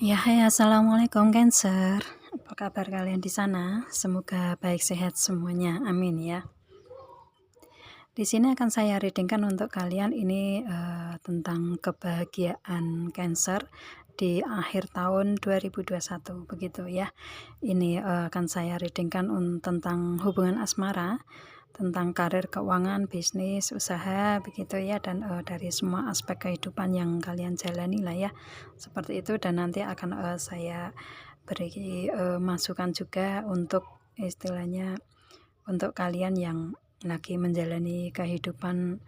Ya, hai, assalamualaikum Cancer. Apa kabar kalian di sana? Semoga baik sehat semuanya. Amin ya. Di sini akan saya readingkan untuk kalian ini tentang kebahagiaan Cancer di akhir tahun 2021 begitu ya. Ini akan saya readingkan tentang hubungan asmara, tentang karir, keuangan, bisnis, usaha begitu ya, dan dari semua aspek kehidupan yang kalian jalani lah ya. Seperti itu, dan nanti akan saya beri masukan juga untuk istilahnya untuk kalian yang lagi menjalani kehidupan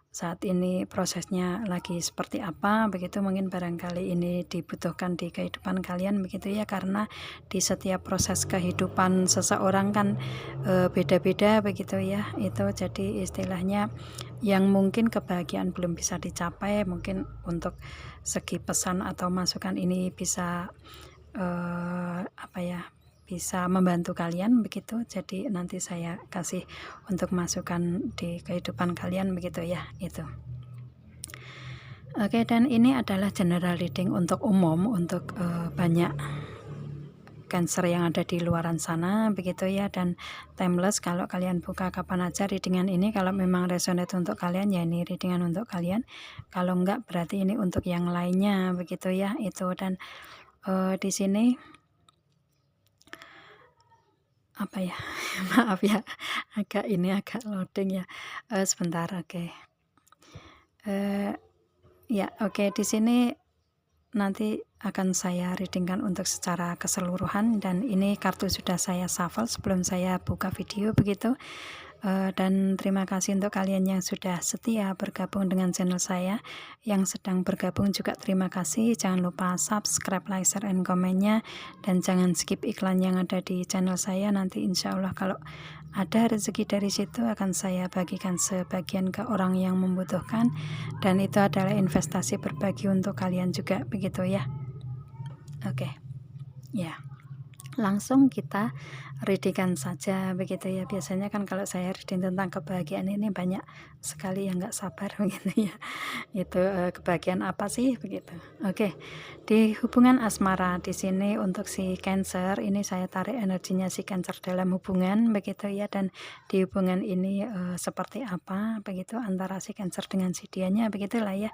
saat ini, prosesnya lagi seperti apa begitu, mungkin barangkali ini dibutuhkan di kehidupan kalian begitu ya, karena di setiap proses kehidupan seseorang kan beda-beda begitu ya. Itu jadi istilahnya yang mungkin kebahagiaan belum bisa dicapai, mungkin untuk segi pesan atau masukan ini bisa bisa membantu kalian begitu. Jadi nanti saya kasih untuk masukan di kehidupan kalian begitu ya, itu. Oke, dan ini adalah general reading untuk umum, untuk banyak Cancer yang ada di luaran sana begitu ya, dan timeless. Kalau kalian buka kapan aja readingan ini, kalau memang resonate untuk kalian ya ini readingan untuk kalian, kalau enggak berarti ini untuk yang lainnya begitu ya, itu. Dan di sini apa ya maaf ya, agak loading ya, sebentar. Oke. Ya, oke, di sini nanti akan saya readingkan untuk secara keseluruhan, dan ini kartu sudah saya shuffle sebelum saya buka video begitu. Dan terima kasih untuk kalian yang sudah setia bergabung dengan channel saya. Yang sedang bergabung juga terima kasih. Jangan lupa subscribe, like, share, and komennya, dan jangan skip iklan yang ada di channel saya. Nanti insya Allah kalau ada rezeki dari situ akan saya bagikan sebagian ke orang yang membutuhkan, dan itu adalah investasi berbagi untuk kalian juga begitu ya. Oke, ya, langsung kita readingkan saja begitu ya. Biasanya kan kalau saya reading tentang kebahagiaan ini banyak sekali yang nggak sabar begitu ya. Itu kebahagiaan apa sih begitu. Oke, di hubungan asmara di sini untuk si Cancer ini saya tarik energinya si Cancer dalam hubungan begitu ya, dan di hubungan ini seperti apa begitu antara si Cancer dengan si dianya begitulah ya.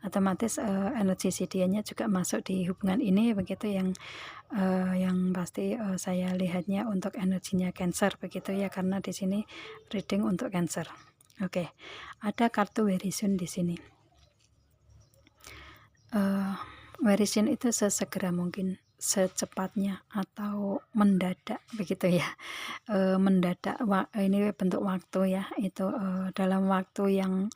Otomatis energi si dianya juga masuk di hubungan ini begitu, yang pasti saya lihatnya untuk energinya Cancer begitu ya, karena di sini reading untuk Cancer. Oke, ada kartu very soon di sini. Very soon itu sesegera mungkin, secepatnya, atau mendadak begitu ya. Mendadak, ini bentuk waktu ya, itu dalam waktu yang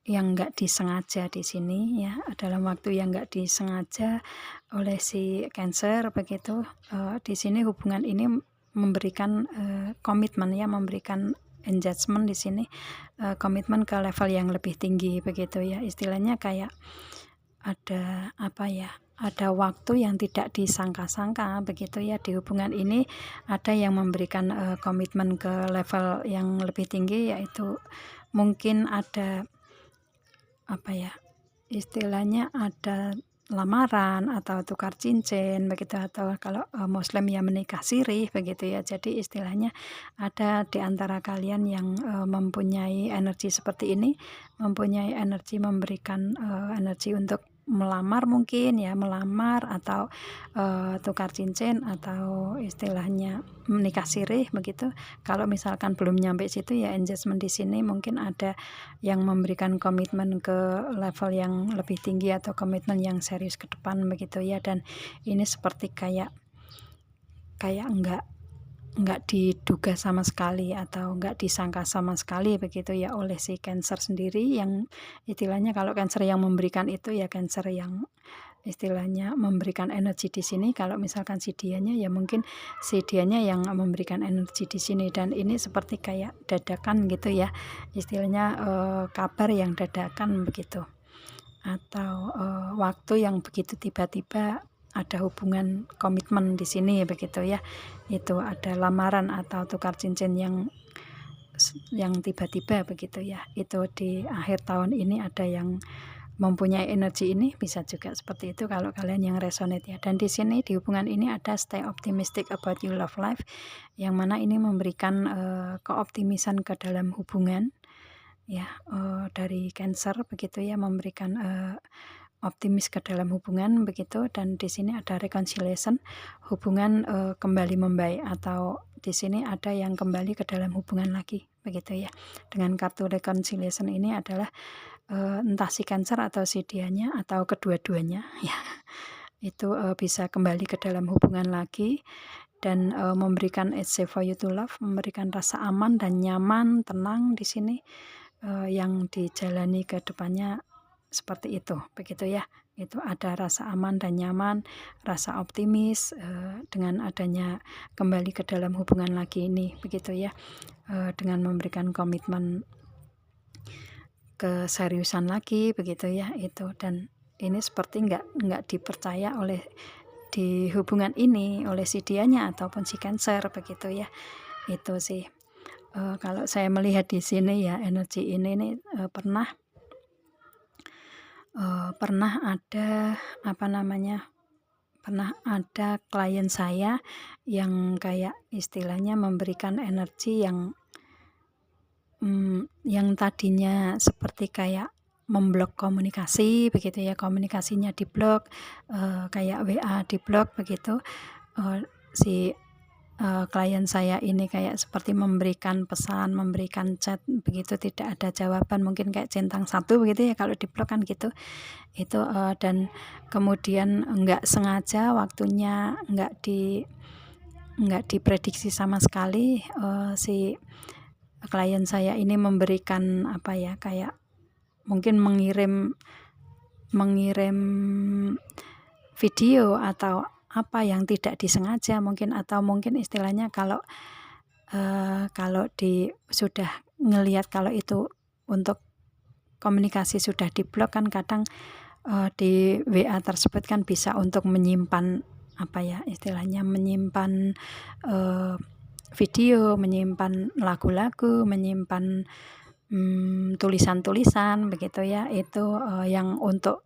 nggak disengaja di sini ya, dalam waktu yang nggak disengaja oleh si Cancer begitu. Di sini hubungan ini memberikan komitmen ya, memberikan engagement di sini, komitmen ke level yang lebih tinggi begitu ya. Istilahnya kayak ada apa ya, ada waktu yang tidak disangka-sangka begitu ya. Di hubungan ini ada yang memberikan komitmen ke level yang lebih tinggi, yaitu mungkin ada apa ya, istilahnya ada lamaran atau tukar cincin begitu, atau kalau Muslim ya menikah sirih begitu ya. Jadi istilahnya ada di antara kalian yang mempunyai energi seperti ini, mempunyai energi memberikan energi untuk melamar mungkin ya, melamar atau tukar cincin atau istilahnya menikah sirih begitu. Kalau misalkan belum nyampe situ ya engagement di sini, mungkin ada yang memberikan komitmen ke level yang lebih tinggi atau komitmen yang serius ke depan begitu ya. Dan ini seperti kayak nggak diduga sama sekali atau nggak disangka sama sekali begitu ya oleh si Cancer sendiri, yang istilahnya kalau Cancer yang memberikan itu ya Cancer yang istilahnya memberikan energi di sini. Kalau misalkan si dianya ya mungkin si dianya yang memberikan energi di sini, dan ini seperti kayak dadakan gitu ya, istilahnya kabar yang dadakan begitu, atau waktu yang begitu tiba-tiba ada hubungan komitmen di sini begitu ya. Itu ada lamaran atau tukar cincin yang tiba-tiba begitu ya. Itu di akhir tahun ini ada yang mempunyai energi ini bisa juga seperti itu kalau kalian yang resonate ya. Dan di sini di hubungan ini ada stay optimistic about your love life, yang mana ini memberikan keoptimisan ke dalam hubungan ya, dari Cancer begitu ya, memberikan optimis ke dalam hubungan begitu. Dan di sini ada reconciliation, hubungan kembali membaik, atau di sini ada yang kembali ke dalam hubungan lagi begitu ya. Dengan kartu reconciliation ini adalah entah si Cancer atau si dianya atau kedua-duanya ya, itu bisa kembali ke dalam hubungan lagi dan memberikan it's safe for you to love, memberikan rasa aman dan nyaman, tenang di sini yang dijalani ke depannya seperti itu begitu ya. Itu ada rasa aman dan nyaman, rasa optimis dengan adanya kembali ke dalam hubungan lagi ini begitu ya, dengan memberikan komitmen keseriusan lagi begitu ya itu. Dan ini seperti nggak dipercaya oleh di hubungan ini oleh si dianya ataupun si Cancer begitu ya. Itu sih kalau saya melihat di sini ya, energi ini nih pernah ada pernah ada klien saya yang kayak istilahnya memberikan energi yang tadinya seperti kayak memblok komunikasi begitu ya, komunikasinya diblok, kayak WA diblok begitu. Si klien saya ini kayak seperti memberikan pesan, memberikan chat begitu, tidak ada jawaban, mungkin kayak centang satu begitu ya kalau diblok kan gitu. Itu dan kemudian nggak sengaja waktunya nggak diprediksi sama sekali, si klien saya ini memberikan apa ya, kayak mungkin mengirim video atau apa yang tidak disengaja mungkin, atau mungkin istilahnya kalau sudah ngelihat kalau itu untuk komunikasi sudah diblok kan kadang di WA tersebut kan bisa untuk menyimpan apa ya istilahnya, menyimpan video, menyimpan lagu-lagu, menyimpan tulisan-tulisan begitu ya. Itu yang untuk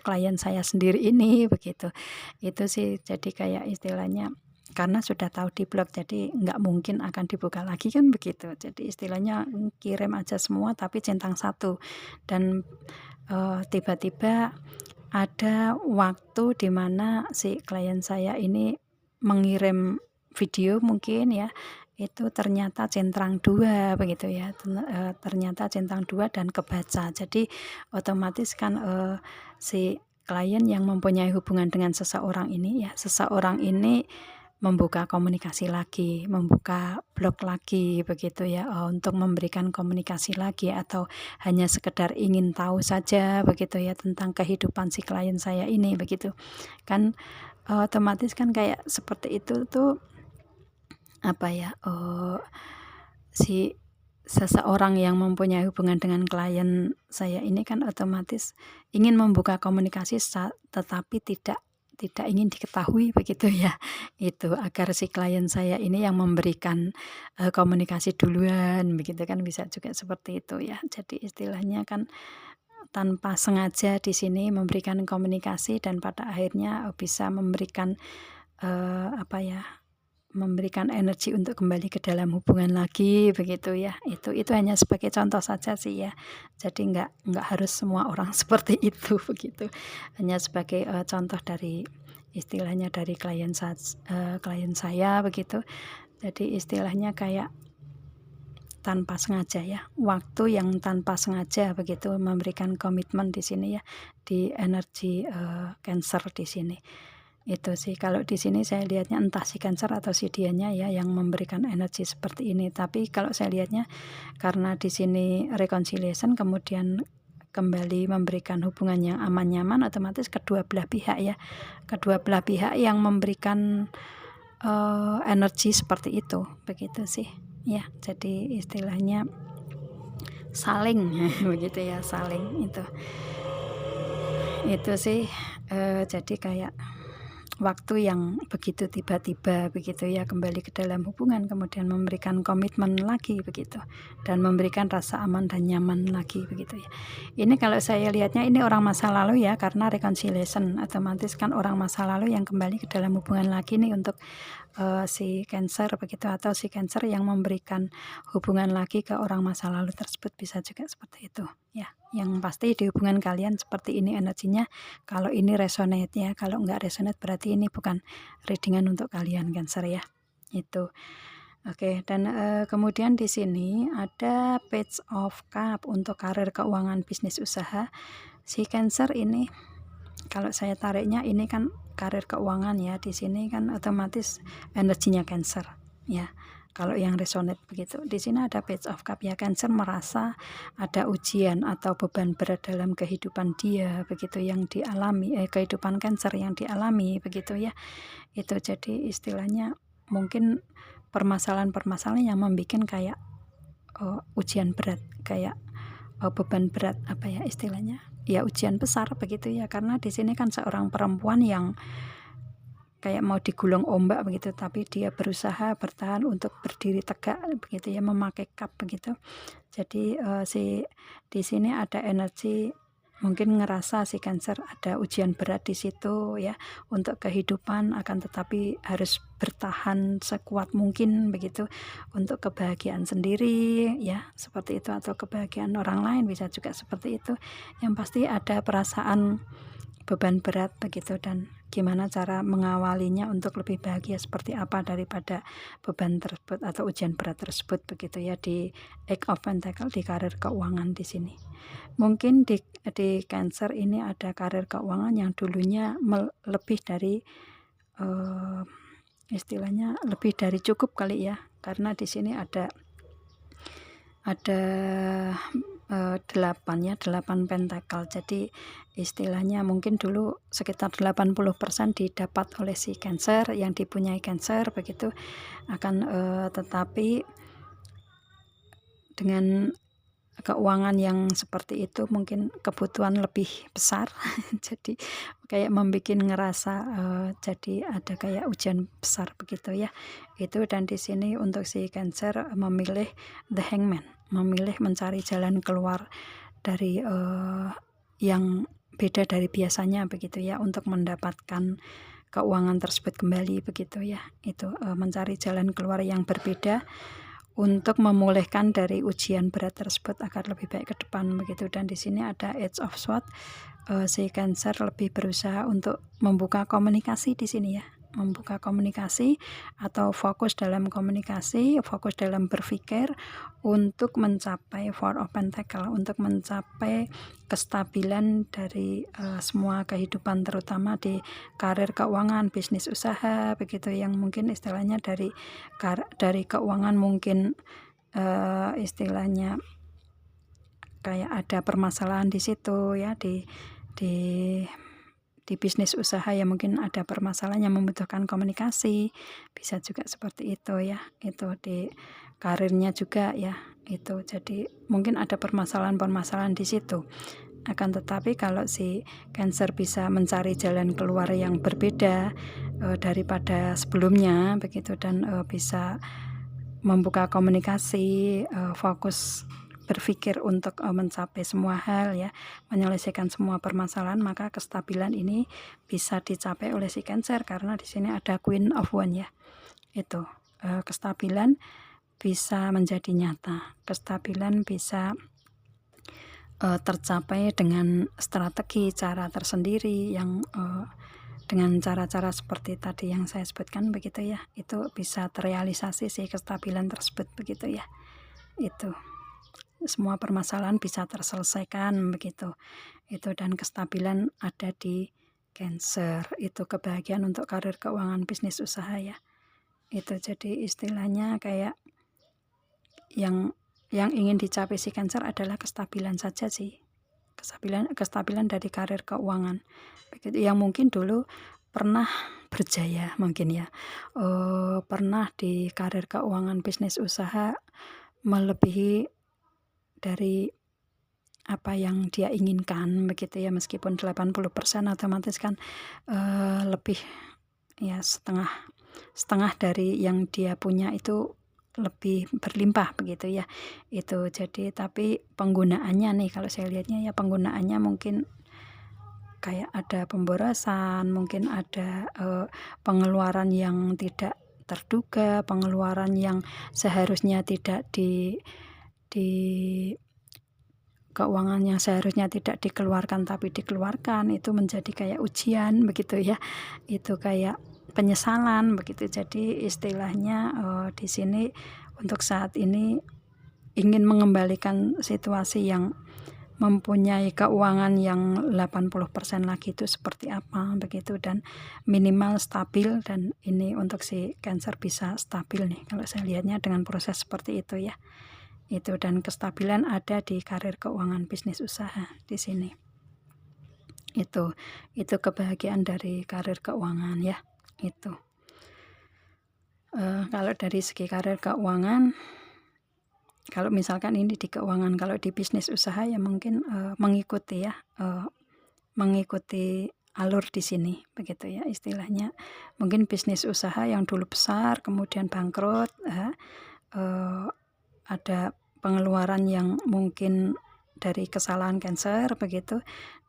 klien saya sendiri ini begitu. Itu sih jadi kayak istilahnya karena sudah tahu diblok jadi nggak mungkin akan dibuka lagi kan begitu. Jadi istilahnya kirim aja semua tapi centang satu. Dan tiba-tiba ada waktu di mana si klien saya ini mengirim video mungkin ya, itu ternyata centang 2 begitu ya, ternyata centang 2 dan kebaca. Jadi otomatis kan si klien yang mempunyai hubungan dengan seseorang ini ya, seseorang ini membuka komunikasi lagi, membuka blog lagi begitu ya, untuk memberikan komunikasi lagi atau hanya sekedar ingin tahu saja begitu ya tentang kehidupan si klien saya ini begitu. Kan otomatis kan kayak seperti itu tuh apa ya, si seseorang yang mempunyai hubungan dengan klien saya ini kan otomatis ingin membuka komunikasi tetapi tidak ingin diketahui begitu ya. Itu agar si klien saya ini yang memberikan komunikasi duluan begitu kan, bisa juga seperti itu ya. Jadi istilahnya kan tanpa sengaja di sini memberikan komunikasi dan pada akhirnya bisa memberikan apa ya, memberikan energi untuk kembali ke dalam hubungan lagi begitu ya. Itu hanya sebagai contoh saja sih ya. Jadi nggak harus semua orang seperti itu begitu. Hanya sebagai contoh dari istilahnya dari klien saya begitu. Jadi istilahnya kayak tanpa sengaja ya, waktu yang tanpa sengaja begitu memberikan komitmen di sini ya, di energi Cancer di sini. Itu sih kalau di sini saya lihatnya entah si Cancer atau si dianya ya yang memberikan energi seperti ini. Tapi kalau saya lihatnya karena di sini reconciliation kemudian kembali memberikan hubungan yang aman nyaman, otomatis kedua belah pihak ya, kedua belah pihak yang memberikan energi seperti itu begitu sih ya. Jadi istilahnya saling begitu ya, saling itu sih jadi kayak waktu yang begitu tiba-tiba begitu ya, kembali ke dalam hubungan, kemudian memberikan komitmen lagi begitu, dan memberikan rasa aman dan nyaman lagi begitu ya. Ini kalau saya lihatnya ini orang masa lalu ya, karena reconciliation otomatis kan orang masa lalu yang kembali ke dalam hubungan lagi nih untuk si Cancer begitu, atau si Cancer yang memberikan hubungan lagi ke orang masa lalu tersebut, bisa juga seperti itu ya. Yang pasti di hubungan kalian seperti ini energinya, kalau ini resonate ya, kalau nggak resonate berarti ini bukan readingan untuk kalian Cancer ya, itu. Oke, dan kemudian di sini ada Page of Cup untuk karir, keuangan, bisnis, usaha. Si Cancer ini kalau saya tariknya ini kan karir keuangan ya, di sini kan otomatis energinya Cancer ya. Kalau yang resonate begitu, di sini ada Page of Cup ya, Cancer merasa ada ujian atau beban berat dalam kehidupan dia begitu yang dialami, kehidupan Cancer yang dialami begitu ya. Itu jadi istilahnya mungkin permasalahan-permasalahan yang membuat kayak ujian berat, kayak beban berat, apa ya istilahnya, ya ujian besar begitu ya, karena di sini kan seorang perempuan yang kayak mau digulung ombak begitu, tapi dia berusaha bertahan untuk berdiri tegak begitu ya, memakai cup begitu. Jadi di sini ada energi mungkin ngerasa si Cancer ada ujian berat di situ ya untuk kehidupan, akan tetapi harus bertahan sekuat mungkin begitu untuk kebahagiaan sendiri ya, seperti itu, atau kebahagiaan orang lain bisa juga seperti itu. Yang pasti ada perasaan beban berat begitu, dan gimana cara mengawalinya untuk lebih bahagia seperti apa daripada beban tersebut atau ujian berat tersebut begitu ya, di Eight of Pentacles di karir keuangan di sini. Mungkin di Cancer ini ada karir keuangan yang dulunya lebih dari istilahnya lebih dari cukup kali ya, karena di sini ada 8 ya, 8 pentakel. Jadi istilahnya mungkin dulu sekitar 80% didapat oleh si Cancer, yang dipunyai Cancer begitu, akan tetapi dengan keuangan yang seperti itu mungkin kebutuhan lebih besar jadi kayak membuat ngerasa jadi ada kayak ujian besar begitu ya itu. Dan di sini untuk si Cancer memilih The Hangman, memilih mencari jalan keluar dari yang beda dari biasanya begitu ya, untuk mendapatkan keuangan tersebut kembali begitu ya. Itu mencari jalan keluar yang berbeda untuk memulihkan dari ujian berat tersebut agar lebih baik ke depan begitu. Dan di sini ada Edge of Swords, si Cancer lebih berusaha untuk membuka komunikasi di sini ya, membuka komunikasi atau fokus dalam komunikasi, fokus dalam berpikir untuk mencapai Four of Pentacles, untuk mencapai kestabilan dari semua kehidupan, terutama di karir, keuangan, bisnis, usaha begitu, yang mungkin istilahnya dari keuangan mungkin istilahnya kayak ada permasalahan di situ ya, di bisnis usaha ya mungkin ada permasalahan yang membutuhkan komunikasi, bisa juga seperti itu ya. Itu di karirnya juga ya itu, jadi mungkin ada permasalahan-permasalahan di situ. Akan tetapi kalau si Cancer bisa mencari jalan keluar yang berbeda daripada sebelumnya begitu, dan bisa membuka komunikasi, fokus berpikir untuk mencapai semua hal ya, menyelesaikan semua permasalahan, maka kestabilan ini bisa dicapai oleh si Cancer, karena di sini ada Queen of Wands ya. Itu kestabilan bisa menjadi nyata, kestabilan bisa tercapai dengan strategi, cara tersendiri yang dengan cara-cara seperti tadi yang saya sebutkan begitu ya, itu bisa terrealisasi si kestabilan tersebut begitu ya. Itu semua permasalahan bisa terselesaikan begitu itu, dan kestabilan ada di Cancer. Itu kebahagiaan untuk karir, keuangan, bisnis, usaha ya. Itu jadi istilahnya kayak yang ingin dicapai si Cancer adalah kestabilan saja sih, kestabilan dari karir, keuangan begitu, yang mungkin dulu pernah berjaya mungkin ya, pernah di karir, keuangan, bisnis, usaha melebihi dari apa yang dia inginkan begitu ya, meskipun 80% otomatis kan lebih ya setengah dari yang dia punya itu lebih berlimpah begitu ya. Itu jadi tapi penggunaannya nih kalau saya lihatnya ya penggunaannya mungkin kayak ada pemborosan, mungkin ada pengeluaran yang tidak terduga, pengeluaran yang seharusnya tidak di keuangan yang seharusnya tidak dikeluarkan tapi dikeluarkan, itu menjadi kayak ujian begitu ya. Itu kayak penyesalan begitu. Jadi istilahnya di sini untuk saat ini ingin mengembalikan situasi yang mempunyai keuangan yang 80% lagi itu seperti apa begitu, dan minimal stabil, dan ini untuk si Cancer bisa stabil nih kalau saya lihatnya dengan proses seperti itu ya. Itu, dan kestabilan ada di karir keuangan bisnis usaha di sini. Itu kebahagiaan dari karir keuangan ya. Itu kalau dari segi karir keuangan, kalau misalkan ini di keuangan, kalau di bisnis usaha ya mungkin mengikuti ya, mengikuti alur di sini begitu ya istilahnya. Mungkin bisnis usaha yang dulu besar kemudian bangkrut, ada pengeluaran yang mungkin dari kesalahan Cancer begitu,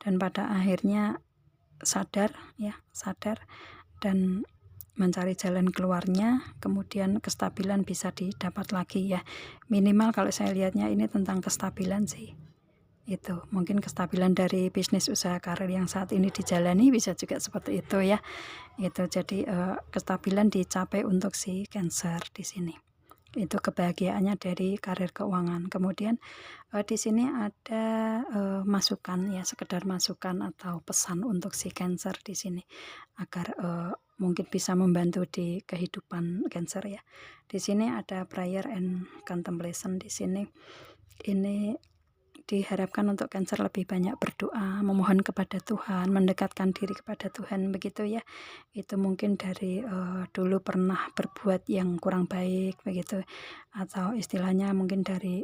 dan pada akhirnya sadar dan mencari jalan keluarnya, kemudian kestabilan bisa didapat lagi ya. Minimal kalau saya lihatnya ini tentang kestabilan sih. Itu mungkin kestabilan dari bisnis usaha karir yang saat ini dijalani bisa juga seperti itu ya. Itu jadi kestabilan dicapai untuk si Cancer di sini. Itu kebahagiaannya dari karir keuangan. Kemudian di sini ada masukan ya, sekedar masukan atau pesan untuk si Cancer di sini agar mungkin bisa membantu di kehidupan Cancer ya. Di sini ada prayer and contemplation di sini. Ini diharapkan untuk Cancer lebih banyak berdoa, memohon kepada Tuhan, mendekatkan diri kepada Tuhan begitu ya. Itu mungkin dari dulu pernah berbuat yang kurang baik begitu, atau istilahnya mungkin dari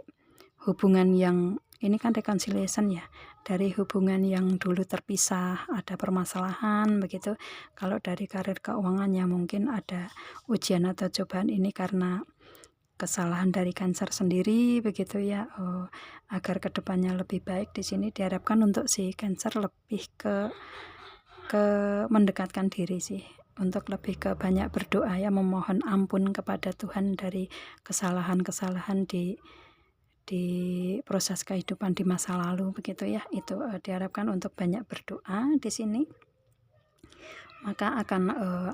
hubungan yang ini kan reconciliation ya, dari hubungan yang dulu terpisah, ada permasalahan begitu. Kalau dari karir keuangan ya mungkin ada ujian atau cobaan ini karena kesalahan dari Cancer sendiri begitu ya, agar kedepannya lebih baik. Di sini diharapkan untuk si Cancer lebih ke mendekatkan diri sih, untuk lebih ke banyak berdoa ya, memohon ampun kepada Tuhan dari kesalahan-kesalahan di proses kehidupan di masa lalu begitu ya. Itu diharapkan untuk banyak berdoa di sini, maka akan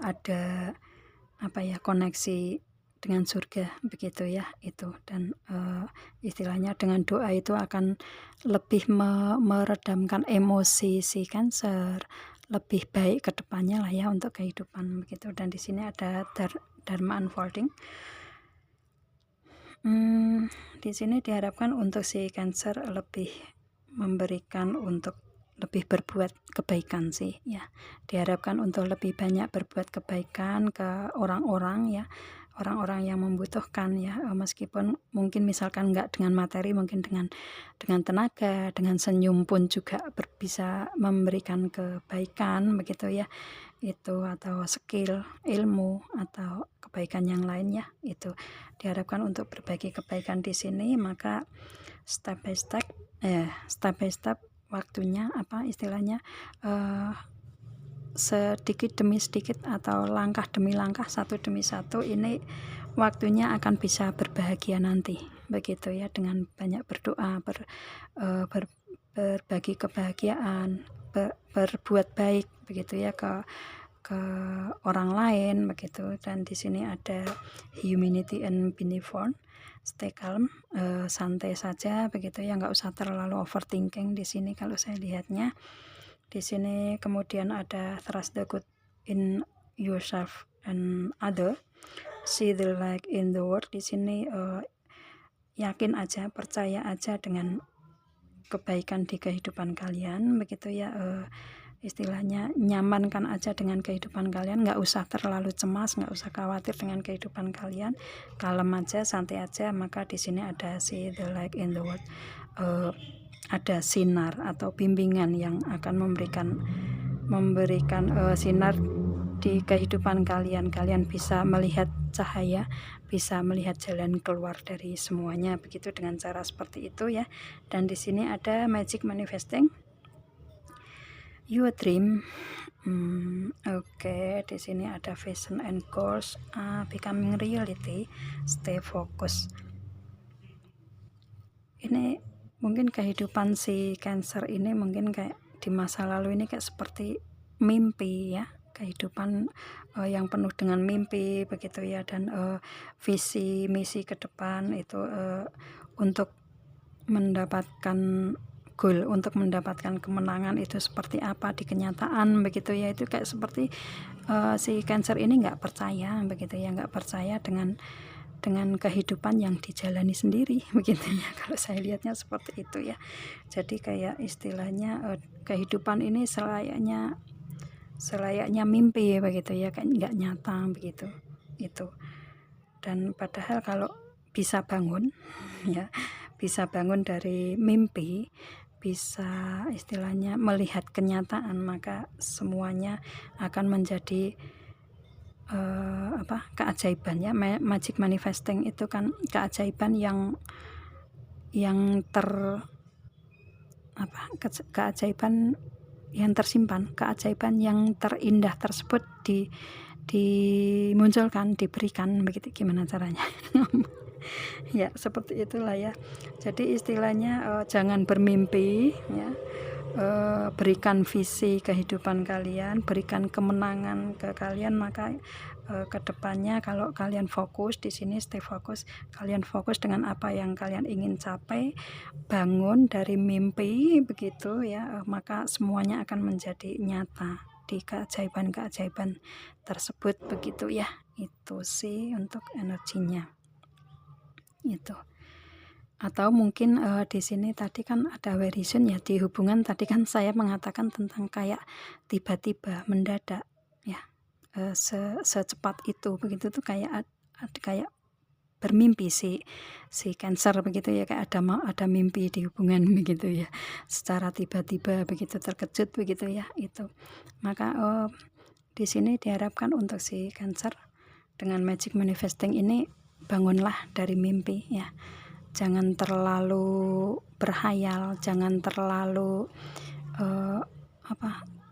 ada koneksi dengan surga begitu ya. Itu, dan istilahnya dengan doa itu akan lebih meredamkan emosi si Cancer, lebih baik ke depannya lah ya untuk kehidupan begitu. Dan di sini ada Dharma unfolding. Di sini diharapkan untuk si Cancer lebih memberikan untuk lebih berbuat kebaikan sih ya. Diharapkan untuk lebih banyak berbuat kebaikan ke orang-orang ya, orang-orang yang membutuhkan ya, meskipun mungkin misalkan nggak dengan materi, mungkin dengan tenaga, dengan senyum pun juga bisa memberikan kebaikan begitu ya. Itu, atau skill, ilmu, atau kebaikan yang lainnya. Itu diharapkan untuk berbagi kebaikan di sini, maka step by step waktunya istilahnya sedikit demi sedikit atau langkah demi langkah, satu demi satu, ini waktunya akan bisa berbahagia nanti begitu ya, dengan banyak berdoa, berbagi kebahagiaan, berbuat baik begitu ya ke orang lain begitu. Dan di sini ada humanity and benevolence. Stay calm, santai saja begitu ya, nggak usah terlalu overthinking di sini kalau saya lihatnya. Di sini kemudian ada trust the good in yourself and other, see the light in the world. Di sini yakin aja, percaya aja dengan kebaikan di kehidupan kalian begitu ya. Istilahnya nyamankan aja dengan kehidupan kalian, nggak usah terlalu cemas, nggak usah khawatir dengan kehidupan kalian, kalem aja, santai aja. Maka di sini ada see the light in the world, ada sinar atau bimbingan yang akan memberikan sinar di kehidupan kalian. Kalian bisa melihat cahaya, bisa melihat jalan keluar dari semuanya begitu, dengan cara seperti itu ya. Dan di sini ada magic manifesting your dream. Oke, di sini ada vision and goals becoming reality, stay focus. Ini mungkin kehidupan si Cancer ini mungkin kayak di masa lalu ini kayak seperti mimpi ya, kehidupan yang penuh dengan mimpi begitu ya, dan visi misi ke depan itu untuk mendapatkan goal, untuk mendapatkan kemenangan itu seperti apa di kenyataan begitu ya. Itu kayak seperti si Cancer ini nggak percaya begitu ya, nggak percaya dengan kehidupan yang dijalani sendiri begitu ya. Kalau saya lihatnya seperti itu ya. Jadi kayak istilahnya kehidupan ini selayaknya mimpi begitu ya, kayak nggak nyata begitu itu. Dan padahal kalau bisa bangun ya, bisa bangun dari mimpi, bisa istilahnya melihat kenyataan, maka semuanya akan menjadi keajaiban ya. Magic manifesting itu kan keajaiban yang keajaiban yang tersimpan, keajaiban yang terindah tersebut dimunculkan, diberikan begitu. Gimana caranya? Ya seperti itulah ya. Jadi istilahnya jangan bermimpi ya, berikan visi kehidupan kalian, berikan kemenangan ke kalian, maka kedepannya kalau kalian fokus di sini, stay fokus, kalian fokus dengan apa yang kalian ingin capai, bangun dari mimpi begitu ya, maka semuanya akan menjadi nyata di keajaiban-keajaiban tersebut begitu ya. Itu sih untuk energinya itu. Atau mungkin di sini tadi kan ada very soon ya, di hubungan tadi kan saya mengatakan tentang kayak tiba-tiba mendadak ya, secepat itu begitu tuh, kayak bermimpi si Cancer begitu ya, kayak ada mimpi di hubungan begitu ya, secara tiba-tiba begitu, terkejut begitu ya itu. Maka di sini diharapkan untuk si Cancer dengan magic manifesting ini, bangunlah dari mimpi ya. Jangan terlalu berhayal, jangan terlalu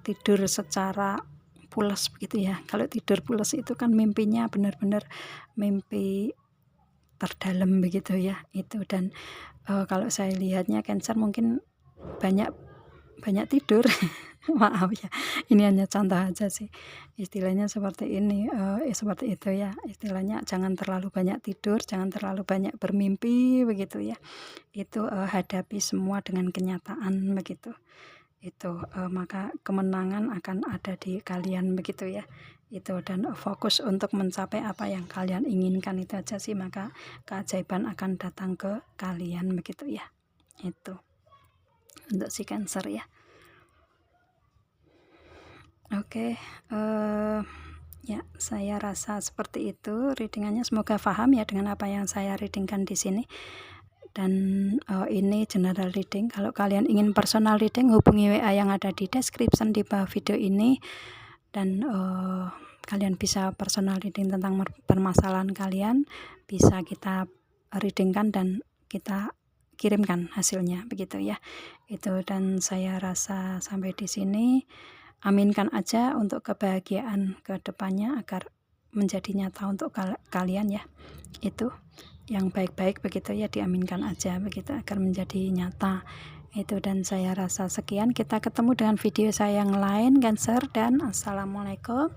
tidur secara pulas begitu ya. Kalau tidur pulas itu kan mimpinya benar-benar mimpi terdalam begitu ya itu. Dan kalau saya lihatnya Cancer mungkin banyak tidur. Maaf ya, ini hanya contoh aja sih, istilahnya seperti ini, seperti itu ya, istilahnya jangan terlalu banyak tidur, jangan terlalu banyak bermimpi begitu ya. Itu hadapi semua dengan kenyataan begitu. Itu maka kemenangan akan ada di kalian begitu ya. Itu, dan fokus untuk mencapai apa yang kalian inginkan, itu aja sih, maka keajaiban akan datang ke kalian begitu ya. Itu untuk si Cancer ya. Oke, ya saya rasa seperti itu readingannya. Semoga paham ya dengan apa yang saya readingkan di sini. Dan ini general reading. Kalau kalian ingin personal reading, hubungi WA yang ada di description di bawah video ini, dan kalian bisa personal reading tentang permasalahan kalian, bisa kita readingkan dan kita kirimkan hasilnya begitu ya. Itu, dan saya rasa sampai di sini. Aminkan aja untuk kebahagiaan ke depannya agar menjadi nyata untuk kalian ya. Itu yang baik-baik begitu ya, diaminkan aja begitu agar menjadi nyata. Itu, dan saya rasa sekian. Kita ketemu dengan video saya yang lain Cancer, dan assalamualaikum